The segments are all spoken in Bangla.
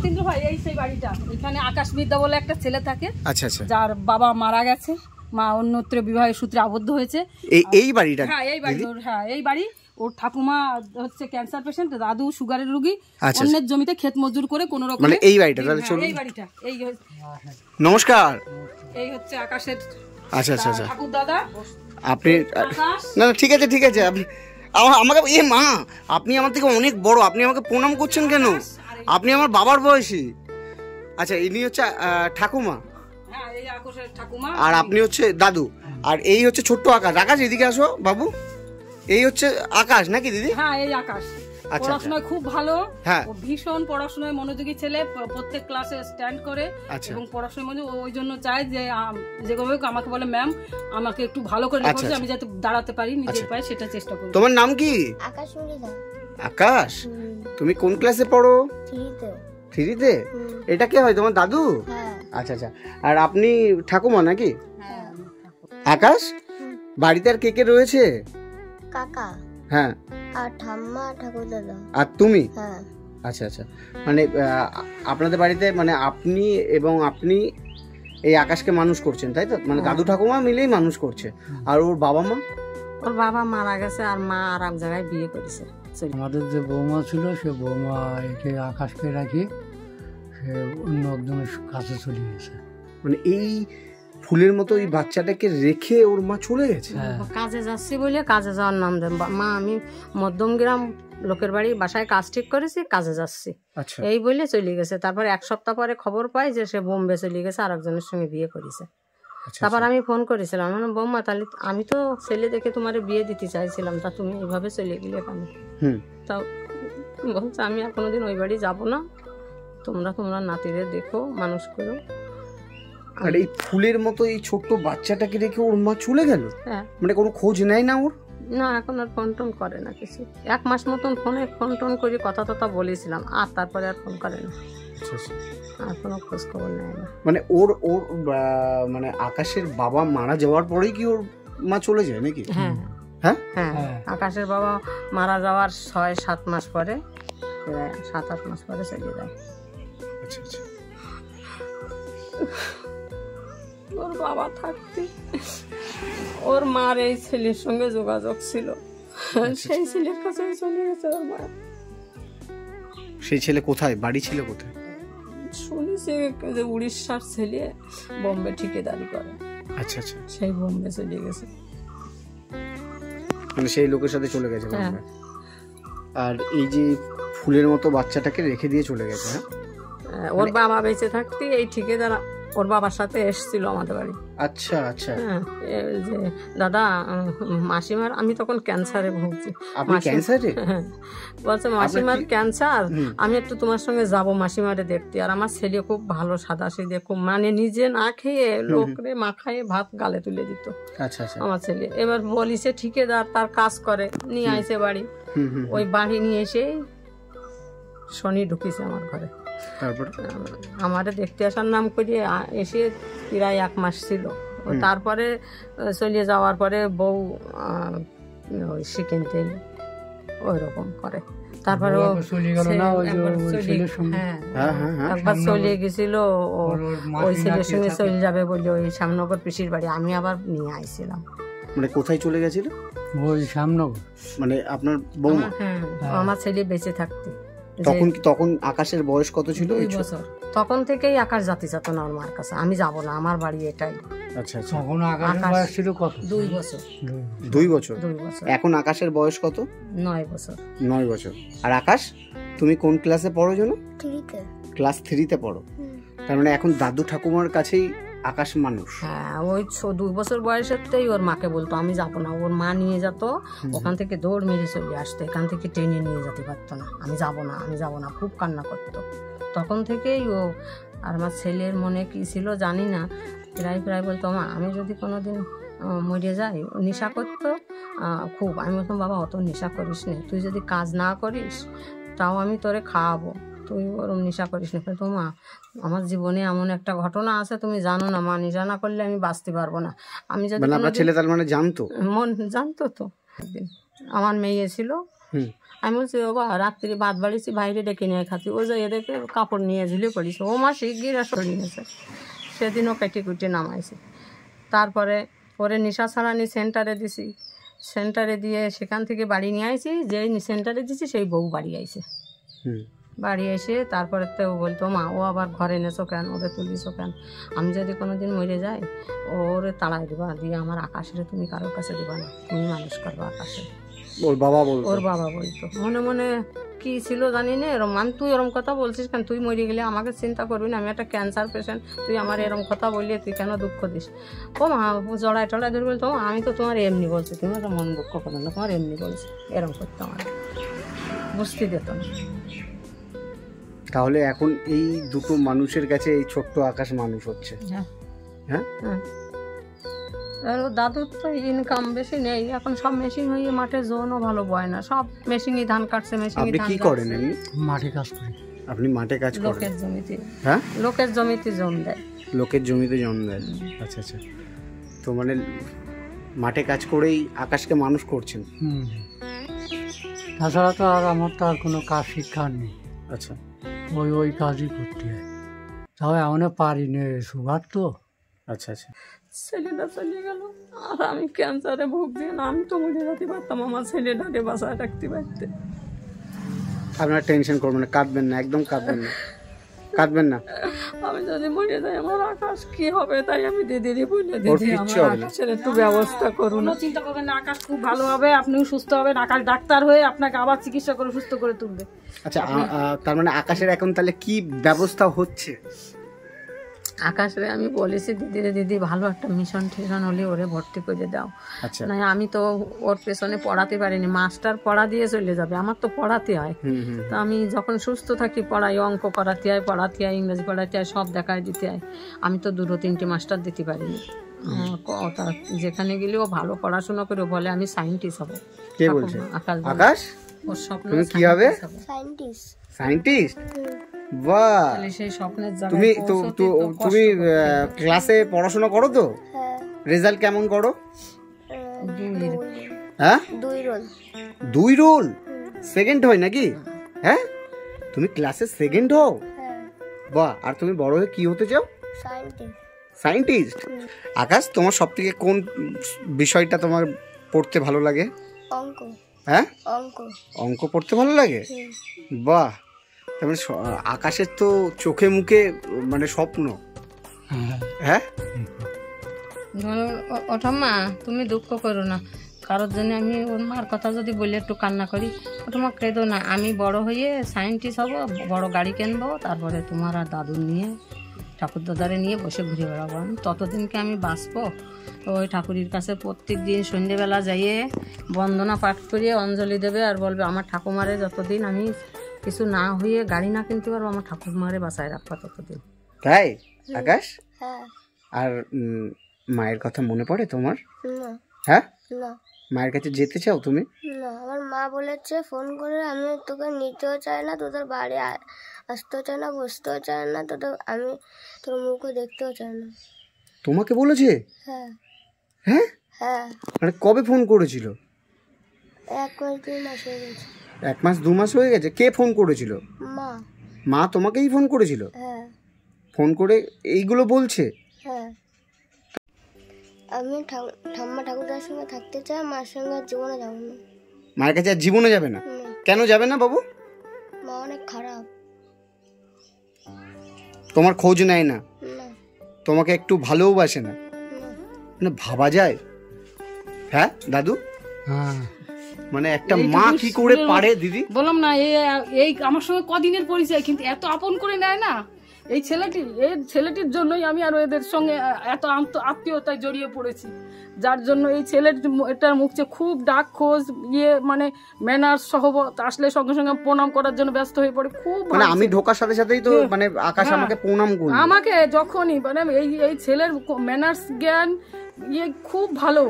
যতীন্দ্র ভাই এই সেই বাড়িটা, এখানে আকাশ বিদ্যা বলে একটা ছেলে থাকে, আচ্ছা আচ্ছা, যার বাবা মারা গেছে, মা অন্যত্র বিবাহের সূত্রে আবদ্ধ হয়েছে। এই বাড়িটা? হ্যাঁ এই বাড়ি, হ্যাঁ এই বাড়ি। ওর ঠাকুমা হচ্ছে ক্যান্সার পেশেন্ট, দাদু সুগারের রোগী, অন্যের জমিতে ক্ষেত মজদুর করে কোন রকম। মানে এই বাড়িটা? এই বাড়িটা এই। নমস্কার। এই হচ্ছে আকাশের আচ্ছা আচ্ছা আচ্ছা ঠাকুর দাদা। আপনি না ঠিক আছে ঠিক আছে, আপনি আমাকে মা আপনি আমার থেকে অনেক বড়, আপনি আমাকে প্রণাম করছেন কেন? আপনি আমার বাবার বয়সী। আচ্ছা ইনি হচ্ছে ঠাকুমা, আর আপনি হচ্ছে দাদু, আর এই হচ্ছে ছোট্ট আকাশ। আকাশ এদিকে আসো বাবু। এই হচ্ছে আকাশ নাকি দিদি? হ্যাঁ এই আকাশ পড়াশোনায় খুব ভালো, ভীষণ পড়াশোনায় মনোযোগী ছেলে, প্রত্যেক ক্লাসে স্ট্যান্ড করে এবং পড়াশোনার মধ্যে ওই জন্য চায় যে যেভাবে আমাকে বলে ম্যাম আমাকে একটু ভালো করে লেখাবো, আমি যাতে দাঁড়াতে পারি নিজের পায়ে, সেটা চেষ্টা করি। তোমার নাম কি? আকাশ। তুমি কোন ক্লাসে পড়ো? 3-তে। এটা কে হয়, তোমার দাদু? আচ্ছা আচ্ছা। আর আপনি ঠাকুমা নাকি? আকাশ বাড়িতে আর কে কে রয়েছে? কাকা, হ্যাঁ, আর ঠাম্মা, ঠাকুর দাদা, আর তুমি? হ্যাঁ। আচ্ছা আচ্ছা, মানে আপনাদের বাড়িতে মানে আপনি এবং আপনি এই আকাশকে মানুষ করছেন তাই তো? মানে দাদু ঠাকুমা মিলেই মানুষ করছে। আর ওর বাবা মা? ওর বাবা মারা গেছে আর মা আর এক জায়গায় বিয়ে করেছে। আমাদের যে বৌমা ছিল সে বৌমা একে আকাশকে রাখি সে অন্য একজনের কাছে চলে গেছে। মানে এই ফুলের মতো এই বাচ্চাটাকে রেখে ওর মা চলে গেছে? কাজে যাচ্ছি বলে কাজে যাওয়ার নাম দেন মা, আমি মধ্যমগ্রাম লোকের বাড়ি বাসায় কাজ ঠিক করেছি, কাজে যাচ্ছি এই বলে চলে গেছে। তারপর এক সপ্তাহ পরে খবর পাই যে সে বোম্বে চলে গেছে, আর একজনের সঙ্গে বিয়ে করেছে। তারপর আমি ফোন করেছিলাম, আমি বৌমা তাহলে আমি তো ছেলে দেখে তোমার বিয়ে দিতে চাইছিলাম, তা তুমি এইভাবে চলে গেলে কেন? তা বলছে আমি আর কোনোদিন ওই বাড়ি যাবো না, তোমরা নাতিদের দেখো, মানুষ করো। আর এই ফুলের মতো এই ছোট্ট বাচ্চাটাকে রেখে ওর মা চলে গেল? মানে কোনো খোঁজ নেয় না ওর? না, এখন আর ফোন টোন করে না কিছু। 1 মাস মতন ফোনে ফোন টোন করে কথা টথা বলেছিলাম, আর তারপরে আর ফোন করে না, আর কোনো খোঁজ খবর নেয় না। মানে ওর মানে আকাশের বাবা মারা যাওয়ার পরেই কি ওর মা চলে যায় নাকি? হ্যাঁ হ্যাঁ হ্যাঁ, আকাশের বাবা মারা যাওয়ার 6-7 মাস পরে, 7-8 মাস পরে চলে যায়। আচ্ছা আচ্ছা। ওর বাবা থাকতে ওর মার এই ছেলের সঙ্গে যোগাযোগ ছিল, সেই ছেলের কাছে চলে গেছে ওর মা। সেই ছেলে কোথায়, বাড়ি ছিল কোথায়? শুনেছি যে উড়িষ্যার ছেলে, বোম্বে ঠিকাদারি করে। আচ্ছা আচ্ছা, সেই বোম্বে চলে গেছে, মানে সেই লোকের সাথে চলে গেছে। আর এই যে ফুলের মতো বাচ্চাটাকে রেখে দিয়ে চলে গেছে। হ্যাঁ, ওর বাবা বেঁচে থাকতে এই ঠিকাদার ওর বাবার সাথে এসেছিল আমাদের বাড়ি। আচ্ছা আচ্ছা। যে দাদা মাসিমার, আমি তখন ক্যান্সারে ভুগছি। বলছে মাসিমার ক্যান্সার, আমি একটু তোমার সঙ্গে যাব মাসিমারে দেখতে। আর আমার ছেলে খুব ভালো, সাদা সিধে, খুব মানে নিজে না খেয়ে লোকরে মাখায়ে ভাত গালে তুলে দিত আমার ছেলে। এবার বলিছে ঠিকাদার তার কাজ করে, নিয়ে আইছে বাড়ি। ওই বাড়ি নিয়ে এসে শনি ঢুকিছে আমার ঘরে। আমারে দেখতে আসার নাম করে এসে প্রায় 1 মাস ছিল। তারপরে চলে যাওয়ার পরে বউ ওই শিখেনতে ওই রকম করে। তারপরে একবার চলে গেছিল ওই ছেলের সঙ্গে চলে যাবে বলে ওই শ্যামনগর পিসির বাড়ি। আমি আবার নিয়ে আইছিলাম। মানে কোথায় চলে গেছিল? ওই শ্যামনগর। মানে আপনার বৌমা? হ্যাঁ, আমার ছেলে বেঁচে থাকতে। তখন আকাশের বয়স কত ছিল? 2 বছর। তখন থেকেই আকাশ জাতি যেত না ওর মার কাছে, আমি যাব না, আমার বাড়ি এটাই। আচ্ছা আচ্ছা। তখন আকাশের বয়স ছিল কত? 2 বছর। 2 বছর। এখন আকাশের বয়স কত? 9 বছর। 9 বছর। আর আকাশ তুমি কোন ক্লাসে পড়ো জানো? 3-তে। ক্লাস 3-তে পড়ো। তার মানে এখন দাদু ঠাকুমার কাছেই আকাশ মানুষ। হ্যাঁ, ওই 2 বছর বয়সেরতেই ওর মাকে বলতো আমি যাবো না। ওর মা নিয়ে যেত, ওখান থেকে দৌড় মেরে চলে আসতো, এখান থেকে ট্রেনে নিয়ে যেতে পারতো না। আমি যাব না, আমি যাব না, খুব কান্না করতো। তখন থেকেই ও, আর আমার ছেলের মনে কি ছিল জানি না, প্রায় বলতো মা আমি যদি কোনোদিন মরে যাই। নেশা করতো খুব। আমি বলতাম বাবা অত নেশা করিস না, তুই যদি কাজ না করিস তাও আমি তোরে খাওয়াবো, তুই ওরম নেশা করিস না। তো মা আমার জীবনে এমন একটা ঘটনা আছে তুমি জানো না মা, নেশা না করলে আমি বাঁচতে পারবো না। আমি যদি আপনার ছেলে তার মানে জানতো? জানতো তো। একদিন আমার মেয়ে ছিল, হুম। আমি বলছি ও বা রাত্রি ভাত বাড়িছি বাইরে ডেকে নিয়ে খাচ্ছি, ও যে এদেরকে কাপড় নিয়ে ঝুলে পড়িছে, ও মা শিগগির সরিয়ে নিয়েছে, সেদিনও কেটে কুটে নামাইছে। তারপরে পরে নিশা ছাড়ানি সেন্টারে দিছি, সেন্টারে দিয়ে সেখান থেকে বাড়ি নিয়ে আইছি, যেই সেন্টারে দিছি সেই বউ বাড়ি আইছে। বাড়ি এসে তারপরে তো ও বলতো মা ও আবার ঘরে এনেছো কেন, ওরে তুলিছো কেন, আমি যদি কোনো দিন মরে যাই ওরে তাড়াই দিবা, দিয়ে আমার আকাশের তুমি কারোর কাছে দিবা না, তুমি মানুষ করবো আকাশে। ওর বাবা বলতো? ওর বাবা বলতো। মনে মনে কি ছিল জানি না, এরম মান তুই এরম কথা বলছিস কেন, তুই মরে গেলে আমাকে চিন্তা করবি না, আমি একটা ক্যান্সার পেশেন্ট, তুই আমার এরম কথা বললে তুই কেন দুঃখ দিস। ও মা জড়াই টড়াই ধরে বলতো আমি তো তোমার এমনি বলছি, তুমি তো মন দুঃখ করো না, তোমার এমনি বলছি, এরম করতো আমার, বুঝতে দিত না। তাহলে এখন এই দুটো মানুষের কাছে এই ছোট্ট আকাশ মানুষ হচ্ছে। হ্যাঁ হ্যাঁ, হ্যাঁ। আর ওর দাদুর তো ইনকাম বেশি নেই, এখন সব মেশিন হয়ে মাঠে জোনও ভালো বয় না, সব মেশিনই ধান কাটছে, মেশিনই আপনি ধান কি কাটছে। করেন এমনি? মাঠে কাজ করি। আপনি মাঠে কাজ করেন? লোকের জমিতে। হ্যাঁ, লোকের জমিতে জমি দেয়। লোকের জমিতে জন্ম দেয়। আচ্ছা আচ্ছা, তো মানে মাঠে কাজ করেই আকাশকে মানুষ করছেন? তাছাড়া তো আর আমার তো আর কোনো কাজ শিক্ষা নেই। আচ্ছা, ওই কাজই করতে হয়, তাও এমন পারি নে, সুগার তো। আচ্ছা আচ্ছা। ছেলেটা চলে গেল আর আমি ক্যান্সারে ভুগছি না, আমি তো মরে যেতে পারতাম, আমার ছেলেটাকে বাসায় রাখতে পারতে। আপনারা টেনশন করবেন না, কাঁদবেন না, একদম কাঁদবেন না, কাঁদবেন না। আমি যদি মরে যাই আমার আকাশ কি হবে, তাই আমি দিদি বলে দিদি কিচ্ছু আমার হবে না। আকাশের একটু ব্যবস্থা করুন। কোনো চিন্তা করবেন না, আকাশ খুব ভালো হবে, আপনিও সুস্থ হবেন, আকাশ ডাক্তার হয়ে আপনাকে আবার চিকিৎসা করে সুস্থ করে তুলবে। আচ্ছা, তার মানে আকাশের এখন তাহলে কি ব্যবস্থা হচ্ছে? আকাশে আমি বলেছি দিদি ভালো একটা মিশন টিশন হলে ওরে ভর্তি করে দাও। আচ্ছা, না আমি তো ওর পেছনে পড়াতে পারিনি, মাস্টার পড়া দিয়ে চলে যাবে, আমার তো পড়াতে হয়। তো আমি যখন সুস্থ থাকি পড়াই, অঙ্ক করাতে হয়, ইংরেজি পড়াতে হয়, সব দেখায় দিতে হয়। আমি তো 2-3টে মাস্টার দিতে পারিনি। যেখানে গেলেও ভালো পড়াশোনা করে বলে আমি সায়েন্টিস্ট হব। কে বলছে? আকাশ ওর স্বপ্ন তুমি কি হবে? সায়েন্টিস্ট। সায়েন্টিস্ট? বাহ, সেই স্বপ্নের জায়গায় তুমি তুমি ক্লাসে পড়াশোনা করো তো? হ্যাঁ। রেজাল্ট কেমন করো? হ্যাঁ, 2 রোল। 2 রোল? সেকেন্ড হয় নাকি? হ্যাঁ, তুমি ক্লাসে সেকেন্ড হও? হ্যাঁ। বাহ, আর তুমি বড় হয়ে কি হতে চাও? সায়েন্টিস্ট। সায়েন্টিস্ট? আকাশ, তোমার সবথেকে কোন বিষয়টা তোমার পড়তে ভালো লাগে? অঙ্ক। হ্যাঁ, অঙ্ক। অঙ্ক পড়তে ভালো লাগে? বাহ, তার মানে আকাশের তো চোখে মুখে মানে স্বপ্ন। হ্যাঁ, ওঠাম্মা তুমি দুঃখ করো না, কারোর জন্য আমি ওর মার কথা যদি বলে একটু কান্না করি, ওঠাম্মা কেঁদো না, আমি বড় হয়ে সায়েন্টিস্ট হব, বড় গাড়ি কিনবো, তারপরে তোমার আর দাদুর নিয়ে ঠাকুর দাদারে নিয়ে বসে ঘুরে বেড়াবো। আমি ততদিনকে আমি বাঁচবো, ওই ঠাকুরের কাছে প্রত্যেক দিন সন্ধ্যেবেলা যাইয়ে বন্দনা পাঠ করিয়ে অঞ্জলি দেবে আর বলবে আমার ঠাকুমারে যতদিন আমি কিছু না হয়ে গাড়ি না কিনতে পারবো, আমার ঠাকুমারে বাঁচায় রাখবা ততদিন। তাই আকাশ? হ্যাঁ। আর মায়ের কথা মনে পড়ে তোমার? না। হ্যাঁ, না। মায়ের কাছে যেতে চাও তুমি? না, আমার মা বলেছে ফোন করে আমি তোকে নিতেও চাই না, তোদের বাড়ি আসতেও চাই না, বসতেও চাই না, আমি তোর মুখও দেখতেও চাই না। তোমাকে বলেছে? হ্যাঁ। হ্যাঁ, হ্যাঁ। মানে কবে ফোন করেছিল? 1 মাস 2 মাস হয়ে গেছে। 1 মাস 2 মাস হয়ে গেছে? কে ফোন করেছিল? মা। মা তোমাকেই ফোন করেছিল? হ্যাঁ। ফোন করে এইগুলো বলছে? হ্যাঁ। আমি ঠাম্মা ঠাকুরদার সঙ্গে থাকতে চাই, মার সঙ্গে জীবনে যাবো না। মায়ের কাছে আর জীবনে যাবে না? কেন যাবে না বাবু? মা অনেক খারাপ। তোমার খোঁজ নেয় না? না। তোমাকে একটু ভালোবাসে না? মানে ভাবা যায়? হ্যাঁ দাদু, হ্যাঁ, মানে একটা মা কি করে পারে দিদি? বললাম না, এই আমার সঙ্গে কদিনের পরিচয়, কিন্তু এত আপন করে নেয় না এই ছেলেটির জন্যই আমি আর এদের সঙ্গে এত আত্মীয়তায় জড়িয়ে পড়েছি, যার জন্য এই ছেলেটার মুখে খুব ডাক খোঁজ মানে ম্যানার্স সহ আসলে সঙ্গে সঙ্গে প্রণাম করার জন্য ব্যস্ত হয়ে পড়ে। খুব মানে আমি ঢোকার সাথে সাথেই তো মানে আকাশ আমাকে প্রণাম করলো। আমাকে যখনই মানে এই ছেলের ম্যানার্স জ্ঞান খুব ভালো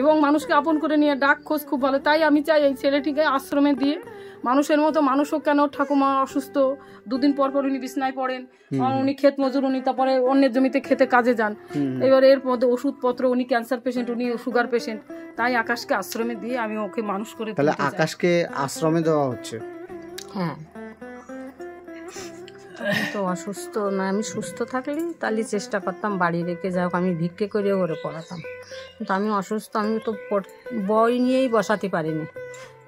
এবং মানুষকে আপন করে নিয়ে ডাক খোঁজ খুব ভালো, তাই আমি চাই এই ছেলেটিকে আশ্রমে দিয়ে মানুষের মতো মানুষও কেন, ঠাকুমা অসুস্থ, 2 দিন পর পর উনি বিছনায় পড়েন, উনি ক্ষেত মজুর, উনি তারপরে অন্যের জমিতে খেতে কাজে যান। এবার এর মধ্যে ওষুধপত্র, উনি ক্যান্সার পেশেন্ট, উনি সুগার পেশেন্ট, তাই আকাশকে আশ্রমে দিয়ে আমি ওকে মানুষ করে তাহলে তুলতে চাই। আকাশকে আশ্রমে দেওয়া হচ্ছে? হ্যাঁ, আমি তো অসুস্থ না, আমি সুস্থ থাকলে তাহলে চেষ্টা করতাম বাড়ি রেখে, যাই হোক আমি ভিক্ষে করে ওরে পড়াতাম, কিন্তু আমি অসুস্থ, আমি তো বই নিয়েই বসাতে পারিনি।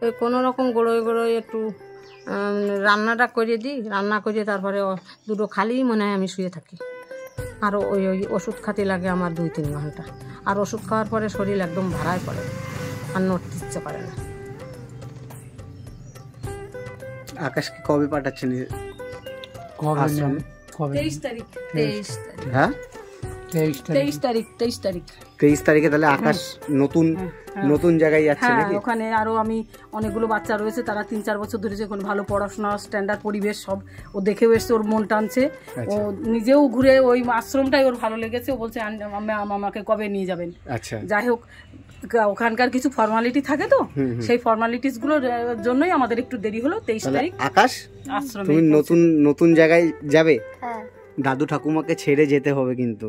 ওই কোনো রকম গড়োয় গড়োয় একটু রান্নাটা করে দিই, রান্না করে তারপরে দুটো খালিই মনে হয় আমি শুয়ে থাকি। আর ওই ওষুধ খাতে লাগে আমার 2-3 ঘন্টা, আর ওষুধ খাওয়ার পরে শরীর একদম ভাড়ায় পড়ে, আর নড়তে ইচ্ছে করে না। আকাশকে কবে পাঠাচ্ছেন কবে আশ্রমে? কবে 23 তারিখ। 23 তারিখ। হ্যাঁ 23 তারিখ। 23 তারিখ। 23 তারিখে তাহলে আকাশ নতুন জায়গায় যাচ্ছে হ্যাঁ, নাকি? ওখানে আরো আমি অনেকগুলো বাচ্চা রয়েছে, তারা 3-4 বছর ধরে যখন ভালো পড়াশোনা, স্ট্যান্ডার্ড পরিবেশ সব ও দেখেও এসছে, ওর মন টানছে। ও নিজেও ঘুরে ওই আশ্রমটাই ওর ভালো লেগেছে, ও বলছে আমাকে কবে নিয়ে যাবেন। আচ্ছা, যাই হোক, ওখানকার কিছু ফর্মালিটি থাকে তো, সেই ফর্মালিটিস গুলোর জন্যই আমাদের একটু দেরি হলো। 23 তারিখ আকাশ আশ্রমে। তুমি নতুন জায়গায় যাবে? হ্যাঁ দাদু ঠাকুমাকে ছেড়ে যেতে হবে কিন্তু।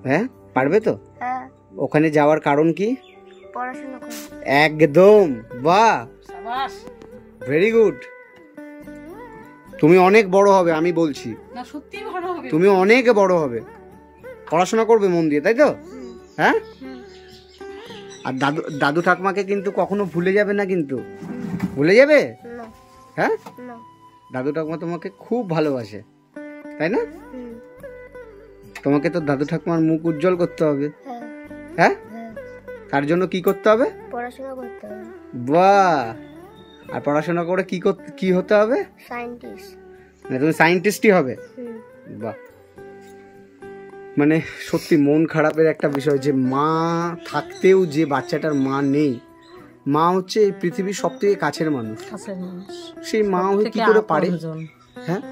হ্যাঁ, পারবে তো? হ্যাঁ, ওখানে যাওয়ার কারণ কি? পড়াশোনা করি। একদম, বাহ, সাবাস। Very good. তুমি অনেক বড় হবে, আমি বলছি, না সত্যিই ভালো হবে। তুমি অনেক বড় হবে, পড়াশোনা করবে মন দিয়ে, তাই তো? হ্যাঁ, আর দাদু ঠাকুমাকে কিন্তু কখনো ভুলে যাবে না, কিন্তু ভুলে যাবে? না হ্যাঁ, না। দাদু ঠাকুমা তোমাকে খুব ভালোবাসে, তাই না? হুম, তোমাকে তো দাদু ঠাকুমার মুখ উজ্জ্বল করতে হবে। হ্যাঁ হ্যাঁ, হ্যাঁ, তার জন্য কি করতে হবে? পড়াশোনা করতে হবে। বাহ, আর পড়াশোনা করে কি হতে হবে? সায়েন্টিস্ট। মানে তুমি সায়েন্টিস্টই হবে? হুম, বাহ, মানে সত্যি মন খারাপের একটা বিষয় যে মা থাকতেও যে বাচ্চাটার মা নেই। মা হচ্ছে এই পৃথিবীর সব থেকে কাছের মানুষ, কাছের মানুষ, সেই মা হয়ে কি থেকে করে পারে? আপনজন। হ্যাঁ,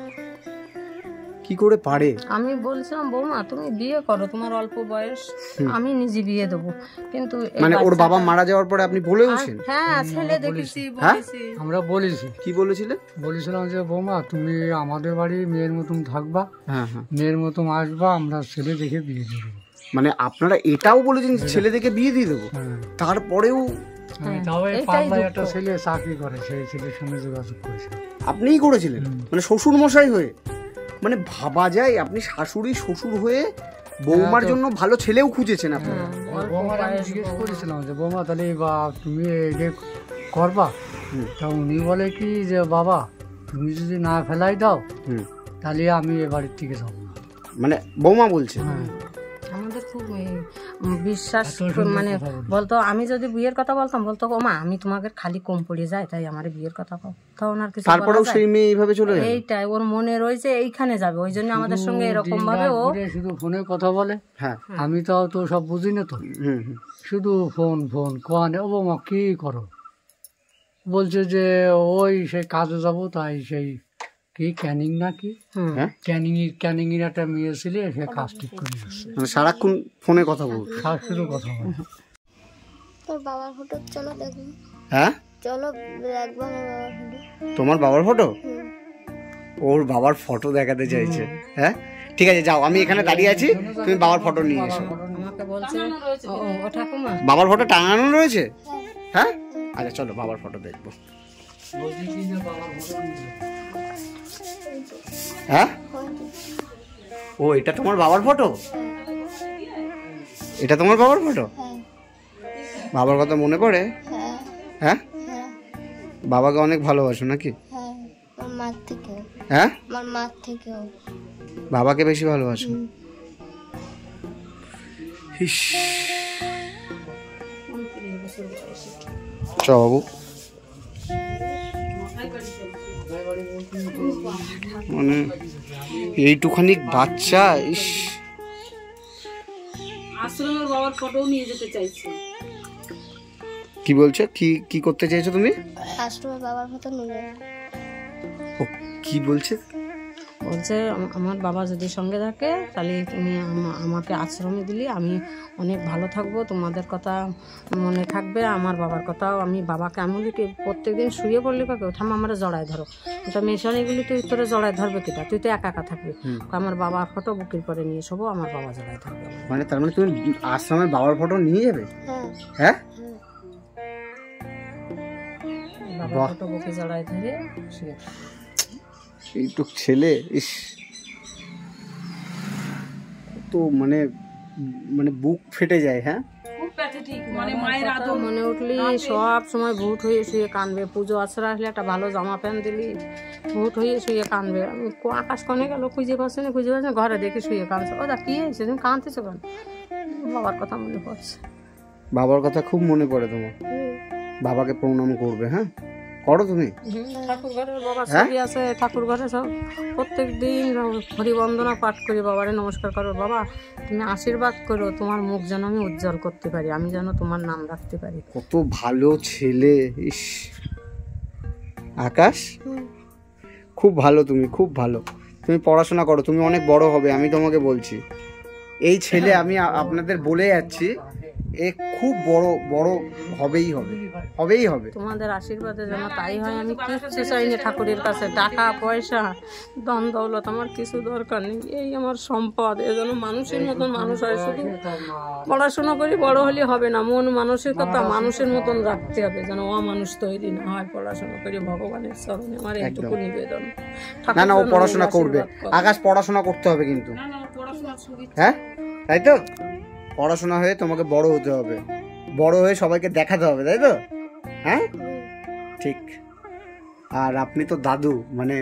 কি করে পারে? আমি বলছিলাম বৌমা তুমি বিয়ে করো, তোমার অল্প বয়স, আমি নিজে বিয়ে দেবো, কিন্তু এই মানে ওর বাচ্চাটা- বাবা মারা যাওয়ার পরে আপনি বলেওছেন? হ্যাঁ, ছেলে দেখেছি, হ্যাঁ? বলেছি। আমরা বলেছি, কি বলেছিলেন? বলেছিলাম যে বৌমা তুমি আমাদের বাড়ি মেয়ের মতন থাকবা, হ্যাঁ হ্যাঁ, মেয়ের মতন আসবা, আমরা ছেলে দেখে বিয়ে দিয়ে দেবো। মানে আপনারা এটাও বলেছেন যে ছেলে দেখে বিয়ে দিয়ে দেবো, হ্যাঁ, তারপরেও তাও এই এটাই পাল্লায় দুঃখ। একটা ছেলে চাকরি করে, সেই ছেলের সঙ্গে যোগাযোগ করেছে। আপনিই করেছিলেন? মানে শ্বশুর মশাই হয়ে? মানে ভাবা যায়, আপনি শাশুড়ি শ্বশুর হয়ে বৌমার জন্য ভালো ছেলেও খুঁজেছেন আপনি। অল্প বৌমার আমি বয়স জিজ্ঞেস বৌমা। করেছিলাম যে বৌমা তাহলে বা তুমি এগে করবা? তা উনি বলে কি যে বাবা তুমি যদি না ফেলাই দাও হুম, তাহলে আমি এ বাড়ির থেকে যাবো না। মানে বৌমা বলছে? হ্যাঁ, আমাদের খুব বিশ্বাস, এত সুন্দর মানে কথা বলে। বলতো আমি যদি বিয়ের কথা বলতাম, বলতো ও মা আমি তোমাকে খালি কম পড়ে যায় তাই আমার বিয়ের কথা কও, তখন আর কিছু তারপরেও বলা সেই যায়? মেয়ে এইভাবে চলে গেল? এইটাই ওর মনে রয়েছে, এইখানে যাবে, ওই জন্য আমাদের সঙ্গে এরকম ভাবে ও দিনরাত ঘুরে শুধু ফোনে কথা বলে। হ্যাঁ, আমি তো তো সব বুঝি না তো, হুম হুম, শুধু ফোন ফোন কোয়ানে ও বৌমা কি করো, বলছে যে ওই সেই কাজে যাবো, তাই সেই কি ক্যানিং না কি হুম, হ্যাঁ, ক্যানিং এর একটা মেয়ে ছিল, সে কাজ ঠিক করে যাচ্ছে, মানে সারাক্ষণ ফোনে কথা বলতো? তার শুধু কথা বলে। তোর বাবার ফটো চলো দেখবো, হ্যাঁ, চলো দেখবো আমার বাবার ফটো। তোমার বাবার ফটো? হুম, ওর বাবার ফটো দেখাতে চাইছে? হ্যাঁ, ঠিক আছে, যাও, আমি এখানে দাঁড়িয়ে আছি, তুমি বাবার ফটো নিয়ে এসো। আমাকে বলছে ও ঠাকুমা বাবার ফটো টাঙানো রয়েছে? হ্যাঁ, আচ্ছা চলো বাবার ফটো দেখবো। বলছি কি যে বাবার ফটো নিয়ে যাও। হ্যাঁ, ও এটা তোমার বাবার ফটো? এটা তোমার বাবার ফটো? হ্যাঁ বাবার কথা মনে পড়ে? হ্যাঁ হ্যাঁ, হ্যাঁ বাবাকে অনেক ভালোবাসো নাকি? হ্যাঁ, আমার মার থেকেও, হ্যাঁ, আমার মার থেকেও। বাবাকে বেশি ভালোবাসো? ইস, চ বাবু, মানে এইটুখানি বাচ্চা, ইস, আশ্রমের বাবার ফটো নিয়ে যেতে চাইছে। কি বলছো? কি করতে চাইছো তুমি? আশ্রমের বাবার ফটো নিয়ে যাবো। ও কি বলছে? বলছে আমার বাবা যদি সঙ্গে থাকে তাহলে তুমি আমাকে আশ্রমে দিলি, আমি অনেক ভালো থাকবো, তোমাদের কথা মনে থাকবে, আমার বাবার কথাও। আমি বাবাকে আমি বলি প্রত্যেকদিন শুয়ে পড়লে কাকে ওঠাম আমার জড়ায় ধরো, এটা মেশানিগুলি তুই তোরে জড়ায় ধরবে কিটা, তুই তো একা একা থাকবি। আমার বাবার ফটো বুকের পরে নিয়ে সবো আমার বাবা জড়ায় থাকবে। মানে তার মানে তুমি আশ্রমে বাবার ফটো নিয়ে যাবে? হ্যাঁ, বাবার ফটো বুকে জড়ায় ধরে শুয়ে এইটু ছেলে, ইস তো মানে মানে বুক ফেটে যায়। হ্যাঁ, খুব প্যাথেটিক, মানে মায়ের আদর মনে উঠলি সব সময় ভূত হয়ে শুয়ে কানবে। পুজো আশ্রা আসলে একটা ভালো জামা প্যান্ট দিলি ভূত হয়ে শুয়ে কানবে। আমি আকাশ কনে গেল খুঁজে পাচ্ছে না, ঘরে দেখি শুয়ে কানছে। ও দা কি হয়েছে, তুমি কাঁদতেছো কেন? বাবার কথা মনে পড়ছে। বাবার কথা খুব মনে পড়ে তোমার? বাবাকে প্রণাম করবে। হ্যাঁ, করো তুমি? ঠাকুর ঘরের বাবার ছবি আছে, ঠাকুর ঘরে সব প্রত্যেক দিন হরিবন্দনা পাঠ করি, বাবারে নমস্কার করো। বাবা তুমি আশীর্বাদ করো, তোমার মুখ যেন আমি উজ্জ্বল করতে পারি, আমি যেন তোমার নাম রাখতে পারি। কত ভালো ছেলে। ইস আকাশ, খুব ভালো, তুমি খুব ভালো। তুমি পড়াশোনা করো, তুমি অনেক বড় হবে, আমি তোমাকে বলছি। এই ছেলে আমি আপনাদের বলে যাচ্ছি, এ খুব বড় বড় হবেই হবে, হবেই হবে। তোমাদের আশীর্বাদে যেন তাই হয়। আমি কিচ্ছু চাই না ঠাকুরের কাছে, টাকা পয়সা ধন দৌলত আমার কিছু দরকার নেই, এই আমার সম্পদ। এ যেন মানুষের মতন মানুষ হয়। শুধু পড়াশোনা করি বড় হলে হবে না, মন মানসিকতা মানুষের মতন রাখতে হবে, যেন অমানুষ তৈরি না হয়। পড়াশোনা করি ভগবানের চরণে আমার এইটুকু নিবেদন। না না, ও পড়াশোনা করবে। আকাশ পড়াশোনা করতে হবে কিন্তু, হ্যাঁ তাই তো? পড়াশোনা হয়ে তোমাকে বড় হতে হবে, বড় হয়ে সবাইকে দেখাতে হবে, তাই তো? হ্যাঁ ঠিক। আর আপনি তো দাদু, মানে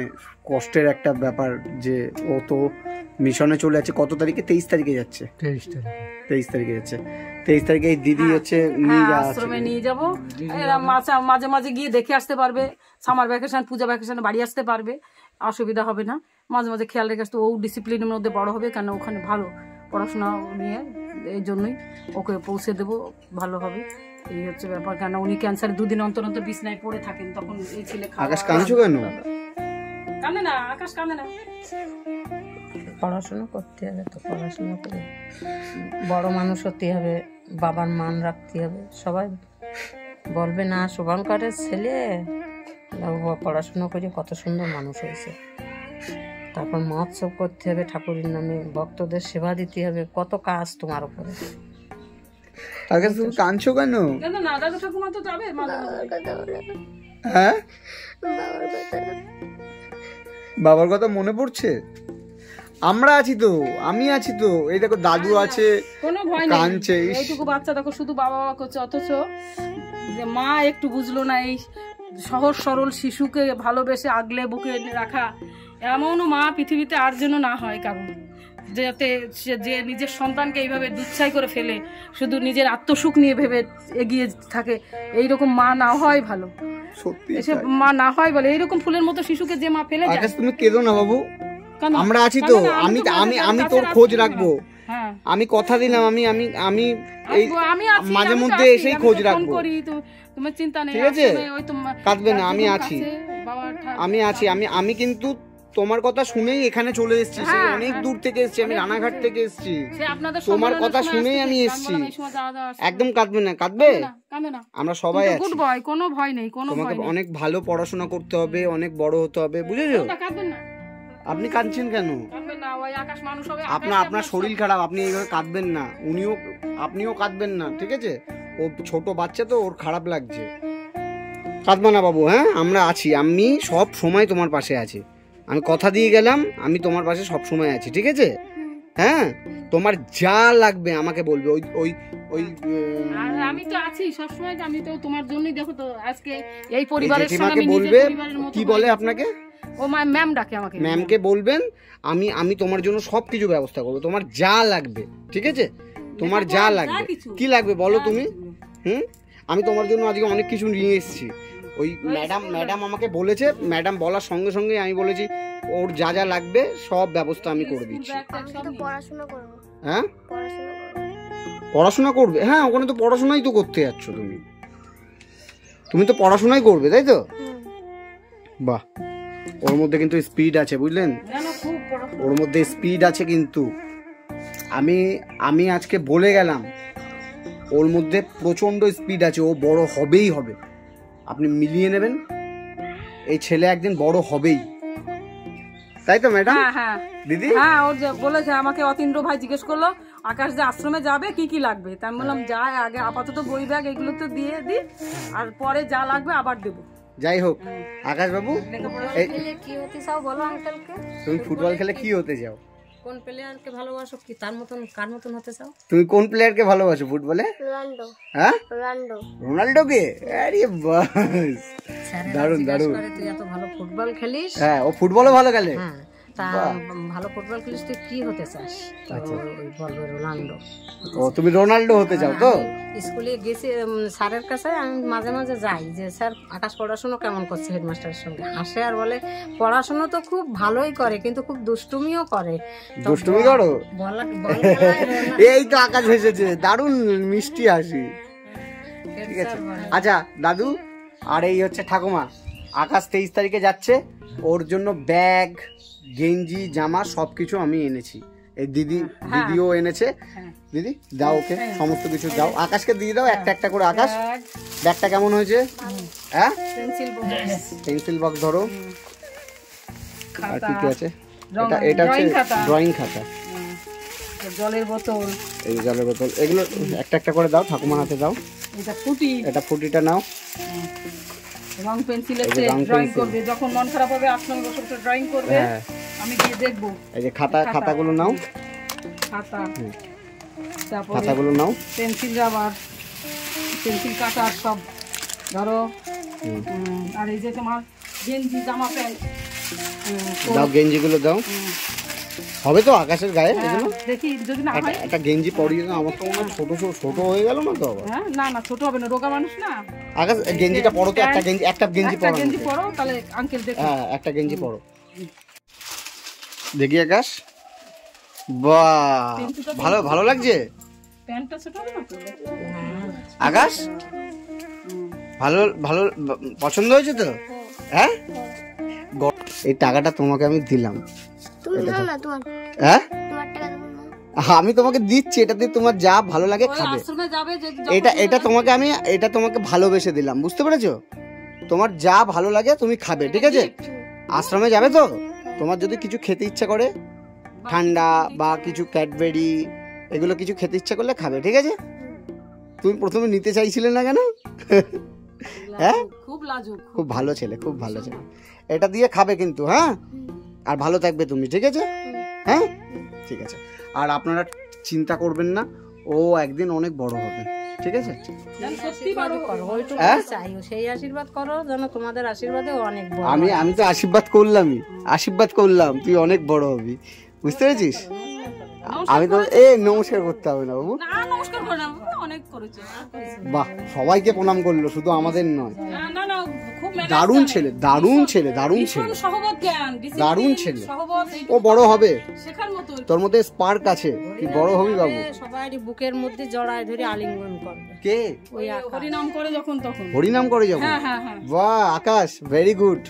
কষ্টের একটা ব্যাপার যে ও তো মিশনে চলে যাচ্ছে। কত তারিখে? 23 তারিখে যাচ্ছে। 23 তারিখে যাচ্ছে। 23 তারিখে এই দিদি হচ্ছে আশ্রমে নিয়ে যাবো। মাঝে মাঝে গিয়ে দেখে আসতে পারবে, সামার ভ্যাকেশন পূজা ভ্যাকেশনে বাড়ি আসতে পারবে, অসুবিধা হবে না। মাঝে মাঝে খেয়াল রেখে আসতে, ও ডিসিপ্লিনের মধ্যে বড় হবে, কেন ওখানে ভালো পড়াশোনা নিয়ে, এই জন্যই ওকে পৌঁছে দেবো, ভালো হবে। এই হচ্ছে ব্যাপার। কেন উনি ক্যান্সারে 2 দিন অন্তর অন্তর বিছনায় পড়ে থাকেন, তখন এই ছেলে আকাশ কাঁদছো কেন? কাঁদে না, আকাশ কাঁদে না। পড়াশোনা করতে হবে তো, পড়াশোনা করে বড় মানুষ হতে হবে, বাবার মান রাখতে হবে। সবাই বলবে না শুভঙ্করের ছেলে পড়াশোনা করে কত সুন্দর মানুষ হয়েছে। তারপর মহোৎসব করতে হবে ঠাকুরের নামে, ভক্তদের সেবা দিতে হবে, কত কাজ তোমার উপরে। আকাশ তুমি কাঁদছো কেন? না, দাদু ঠাকুমা তো যাবে মাঝে মাঝে। হ্যাঁ, বাবার কথা মনে পড়ছে? আমরা আছি তো, আমি আছি তো, এই দেখো দাদু আছে, কোনো ভয় নেই, কাঁদছে। এইটুকু বাচ্চা দেখো শুধু বাবা বাবা করছে, অথচ যে মা একটু বুঝলো না এই সহজ সরল শিশুকে ভালোবেসে আগলে বুকে রাখা। এমনও মা পৃথিবীতে আর যেন না হয় কারণ, যাতে যে নিজের সন্তানকে এইভাবে দুচ্ছাই করে ফেলে, শুধু নিজের আত্মসুখ নিয়ে ভেবে এগিয়ে থাকে, এইরকম মা না হয় ভালো। সত্যি এসব মা না হয় বলে, এইরকম ফুলের মতো শিশুকে যে মা ফেলে যায়। আকাশ তুমি কেঁদো না বাবু, আমরা আছি তো, আমি তোর খোঁজ রাখবো। আমি কথা দিলাম, আমি মাঝে মধ্যে এসেই খোঁজ রাখবো। তোমার চিন্তা নেই, ঠিক আছে? কাঁদবে না, আমি আছি, আমি আছি। আমি কিন্তু তোমার কথা শুনেই এখানে চলে এসেছি, অনেক দূর থেকে এসেছি, আমি রানাঘাট থেকে এসেছি, তোমার কথা শুনেই আমি এসেছি। একদম কাঁদবে না, কাঁদবে? আমরা সবাই আছি, কোনো ভয় নেই। তোমাকে অনেক ভালো পড়াশোনা করতে হবে, অনেক বড় হতে হবে, বুঝেছো? আপনি কাঁদছেন কেন? আপনার শরীর খারাপ, আপনি এইভাবে কাঁদবেন না। আপনিও কাঁদবেন না, ঠিক আছে? ও ছোট বাচ্চা তো, ওর খারাপ লাগছে। কাঁদবে না বাবু, হ্যাঁ আমরা আছি, আমি সব সময় তোমার পাশে আছি। আমি কথা দিয়ে গেলাম, আমি তোমার পাশে সব সময় আছি, ঠিক আছে? হ্যাঁ, তোমার যা লাগবে আমাকে বলবে। আমি তো আছি সব সময়, আমি তো তোমার জন্যই। দেখো তো আজকে এই পরিবারের সঙ্গে আমি বলবে, কি বলে আপনাকে? ও ম্যাম ডাকে আমাকে। ম্যামকে বলবেন আমি তোমার জন্য সবকিছু ব্যবস্থা করবো, তোমার যা লাগবে, ঠিক আছে? তোমার যা লাগবে, কি লাগবে বলো তুমি? আমি তোমার জন্য আজকে অনেক কিছু নিয়ে এসেছি। ওই ম্যাডাম আমাকে বলেছে, ম্যাডাম বলার সঙ্গে সঙ্গে আমি বলেছি ওর যা যা লাগবে সব ব্যবস্থা আমি করে দিচ্ছি। হ্যাঁ, পড়াশোনা করবে? হ্যাঁ, ওখানে তো পড়াশোনাই তো করতে যাচ্ছ তুমি তো পড়াশোনাই করবে, তাই তো? বাহ, ওর মধ্যে কিন্তু স্পিড আছে, বুঝলেন? খুব বড়। ওর মধ্যে স্পিড আছে কিন্তু আমি আজকে বলে গেলাম ওর মধ্যে প্রচন্ড স্পিড আছে, ও বড় হবেই হবে। আপনি মিলিয়ে নেবেন, এই ছেলে একদিন বড় হবেই, তাই তো ম্যাডাম? হ্যাঁ হ্যাঁ দিদি। হ্যাঁ, ও যে বলেছে আমাকে, অতীন্দ্র ভাই জিজ্ঞেস করলো আকাশ যে আশ্রমে যাবে কি কি লাগবে, তাই আমি বললাম যা আগে আপাতত বই ব্যাগ এগুলো তো দিয়ে দিই, আর পরে যা লাগবে আবার দেবো। যাই হোক আকাশ বাবু, কি হতে চাও বলো আঙ্কেলকে? তুমি ফুটবল খেলে কি হতে চাও? কোন প্লেয়ারকে ভালোবাসো? কি তার মতন কার মতন হতে চাও? তুমি কোন প্লেয়ারকে ভালোবাসো ফুটবলে? রোনাল্ডো। হ্যাঁ, রোনাল্ডো। রোনাল্ডোকে? আরে বাস, দারুন দারুন। তুই এত ভালো ফুটবল খেলিস। হ্যাঁ, ও ফুটবলও ভালো খেলে। হ্যাঁ, তা ভালো ফুটবল খেলিস, তুই কি হতে চাস? ওই বলবে রোনাল্ডো। ও, তুমি রোনাল্ডো হতে চাও তো? স্কুলে গেছি স্যারের কাছে, আমি মাঝে মাঝে যাই যে স্যার আকাশ পড়াশোনা কেমন করছে, হেডমাস্টারের সঙ্গে হাসে আর বলে পড়াশোনা তো খুব ভালোই করে কিন্তু খুব দুষ্টুমিও করে। দুষ্টুমি করো? এই তো আকাশ ভেসেছে, দারুণ মিষ্টি হাসি। ঠিক আছে, আচ্ছা দাদু, আর এই হচ্ছে ঠাকুমা। আকাশ 23 তারিখে যাচ্ছে, ওর জন্য ব্যাগ, গেঞ্জি, জামা সবকিছু আমি এনেছি। এই দিদিও এনেছে। দিদি দাও ওকে সমস্ত কিছু দাও, আকাশকে দিয়ে দাও একটা একটা করে। আকাশ, ব্যাগটা কেমন হয়েছে? হ্যাঁ, পেন্সিল বক্স ধরো। আর কি কি আছে? এটা হচ্ছে ড্রয়িং খাতা, জলের বোতল, এই জলের বোতল, এগুলো একটা একটা করে দাও, ঠাকুমার হাতে দাও। এটা ফুটিটা নাও। রং পেন্সিল আছে, ড্রয়িং করবে যখন মন খারাপ হবে, আশ্রমে বসে বসে ড্রয়িং করবে, আমি গিয়ে দেখবো। এই যে খাতাগুলো নাও, খাতাগুলো নাও, পেন্সিল রাবার, পেন্সিল কাটার সব ধরো। আর এই যে তোমার গেঞ্জি, জামা প্যান্ট দাও, গেঞ্জিগুলো দাও। হবে তো আকাশের গায়ে? দেখি যদি না হয় একটা গেঞ্জি পরিয়ে দাও। আমার তো মনে হয় ছোট হয়ে গেল না তো? না না, ছোট হবে না, রোগা মানুষ না। আকাশ গেঞ্জিটা পরো তো, একটা গেঞ্জি পরো তাহলে আঙ্কেল দেখো। হ্যাঁ, একটা গেঞ্জি পরো দেখি আকাশ। বাহ, ভালো লাগছে। প্যান্টটা ছোট হবে না তো আকাশ? ভালো পছন্দ হয়েছে তো? হ্যাঁ, এই টাকাটা তোমাকে আমি দিলাম। হ্যাঁ, আমি তোমাকে দিচ্ছি, এটা দিয়ে তোমার যা ভালো লাগে খাবে। এটা তোমাকে ভালোবেসে দিলাম, বুঝতে পেরেছো? তোমার যা ভালো লাগে তুমি খাবে, ঠিক আছে? আশ্রমে যাবে তো, তোমার যদি কিছু খেতে ইচ্ছা করে, ঠান্ডা বা কিছু ক্যাডবেরি, এগুলো কিছু খেতে ইচ্ছা করলে খাবে, ঠিক আছে? তুমি প্রথমে নিতে চাইছিলে না কেন? হ্যাঁ, খুব ভালো ছেলে, খুব ভালো ছেলে। এটা দিয়ে খাবে কিন্তু, হ্যাঁ? আর ভালো থাকবে তুমি, ঠিক আছে? হ্যাঁ, ঠিক আছে। আর আপনারা চিন্তা করবেন না, ও একদিন অনেক বড় হবে, ঠিক আছে? সেই আশীর্বাদ করো যেন তোমাদের আশীর্বাদে অনেক বড়। আমি তো আশীর্বাদ করলাম, তুই অনেক বড় হবি, বুঝতে পেরেছিস? আমি তো নমস্কার করতে হবে না বাবু। বাহ, সবাইকে প্রণাম করলো, শুধু আমাদের নয়। দারুণ ছেলে, দারুণ ছেলে। ও বড় হবে, তোর মধ্যে স্পার্ক আছে, তুই বড় হবি বাবু। সবাই বুকের মধ্যে জড়ায় ধরে আলিঙ্গন করবে। কে? হরিনাম করে যখন তখন। হরিনাম করে যখন? বাহ আকাশ, ভেরি গুড।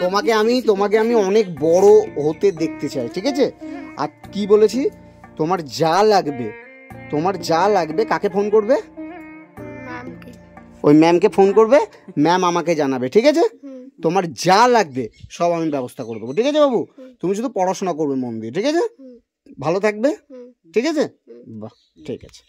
তোমাকে আমি অনেক বড় হতে দেখতে চাই, ঠিক আছে? আর কি বলেছি, তোমার যা লাগবে কাকে ফোন করবে? ওই ম্যামকে ফোন করবে, ম্যাম আমাকে জানাবে, ঠিক আছে? তোমার যা লাগবে সব আমি ব্যবস্থা করে দেবো, ঠিক আছে বাবু? তুমি শুধু পড়াশোনা করবে মন দিয়ে, ঠিক আছে? ভালো থাকবে, ঠিক আছে? বাহ, ঠিক আছে।